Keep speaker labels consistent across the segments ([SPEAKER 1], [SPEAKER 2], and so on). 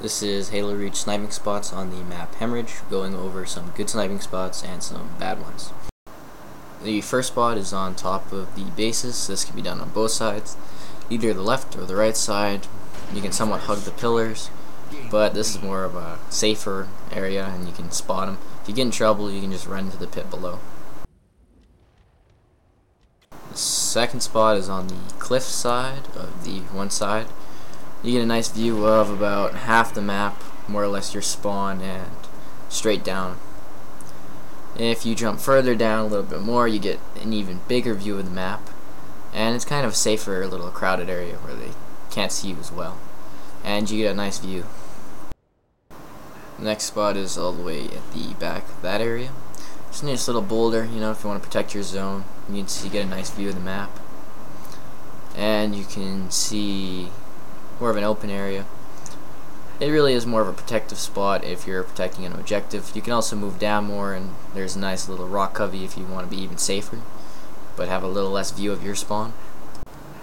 [SPEAKER 1] This is Halo Reach sniping spots on the map Hemorrhage, going over some good sniping spots and some bad ones. The first spot is on top of the bases. This can be done on both sides, either the left or the right side. You can somewhat hug the pillars, but this is more of a safer area and you can spot them. If you get in trouble, you can just run to the pit below. The second spot is on the cliff side of the one side. You get a nice view of about half the map, more or less your spawn, and straight down. If you jump further down a little bit more, you get an even bigger view of the map, and it's kind of a safer little crowded area where they can't see you as well, and you get a nice view. The next spot is all the way at the back of that area. Just a nice little boulder, if you want to protect your zone. You can get a nice view of the map, and you can see more of an open area. It really is more of a protective spot if you're protecting an objective. You can also move down more, and there's a nice little rock covey if you want to be even safer, but have a little less view of your spawn.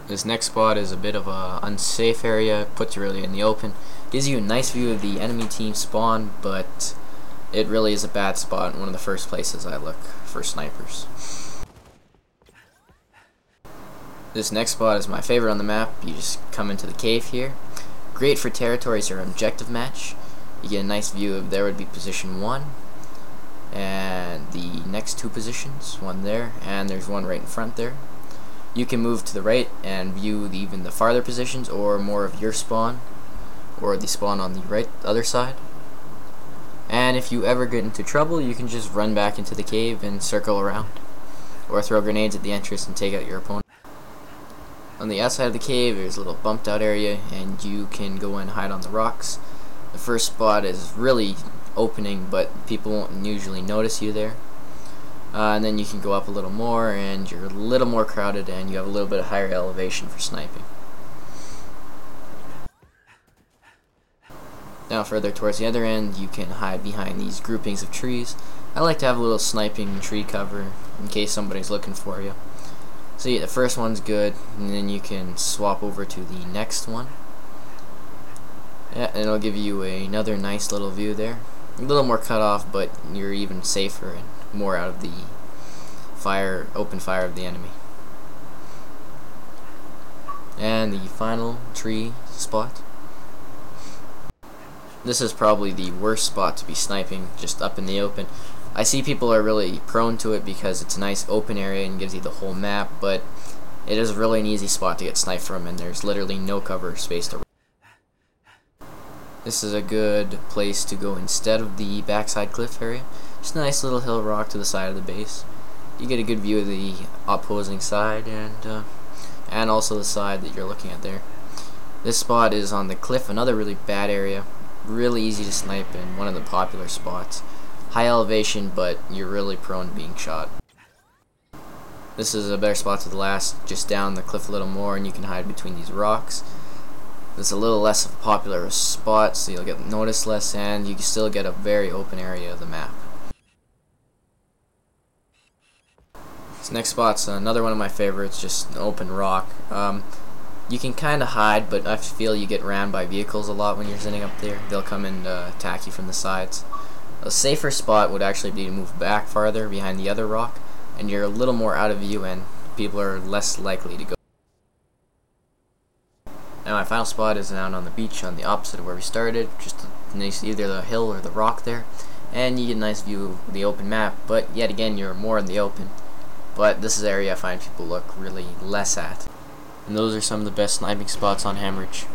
[SPEAKER 1] This next spot is a bit of a unsafe area, puts you really in the open. Gives you a nice view of the enemy team spawn, but it really is a bad spot and one of the first places I look for snipers. This next spot is my favorite on the map. You just come into the cave here. Great for territories or objective match. You get a nice view of, there would be position 1, and the next two positions, one there, and there's one right in front there. You can move to the right and view even the farther positions, or more of your spawn, or the spawn on the right other side. And if you ever get into trouble, you can just run back into the cave and circle around, or throw grenades at the entrance and take out your opponent. On the outside of the cave, there's a little bumped out area, and you can go and hide on the rocks. The first spot is really opening, but people won't usually notice you there. And then you can go up a little more, and you're a little more crowded, and you have a little bit of higher elevation for sniping. Now further towards the other end, you can hide behind these groupings of trees. I like to have a little sniping tree cover in case somebody's looking for you. So yeah, the first one's good, and then you can swap over to the next one. Yeah, and it'll give you another nice little view there. A little more cut off, but you're even safer and more out of the open fire of the enemy. And the final tree spot. This is probably the worst spot to be sniping, just up in the open. I see people are really prone to it because it's a nice open area and gives you the whole map, but it is really an easy spot to get sniped from, and there's literally no cover space to run. This is a good place to go instead of the backside cliff area. Just a nice little hill rock to the side of the base. You get a good view of the opposing side and also the side that you're looking at there. This spot is on the cliff, another really bad area. Really easy to snipe and one of the popular spots. High elevation, but you're really prone to being shot. This is a better spot to the last, just down the cliff a little more, and you can hide between these rocks. It's a little less of a popular spot, so you'll get noticed less, and you can still get a very open area of the map. This next spot's another one of my favorites, just an open rock. You can kind of hide, but I feel you get rammed by vehicles a lot when you're sitting up there. They'll come and attack you from the sides. A safer spot would actually be to move back farther behind the other rock, and you're a little more out of view and people are less likely to go. Now my final spot is down on the beach on the opposite of where we started, just either the hill or the rock there, and you get a nice view of the open map, but yet again you're more in the open. But this is the area I find people look really less at. And those are some of the best sniping spots on Hemorrhage.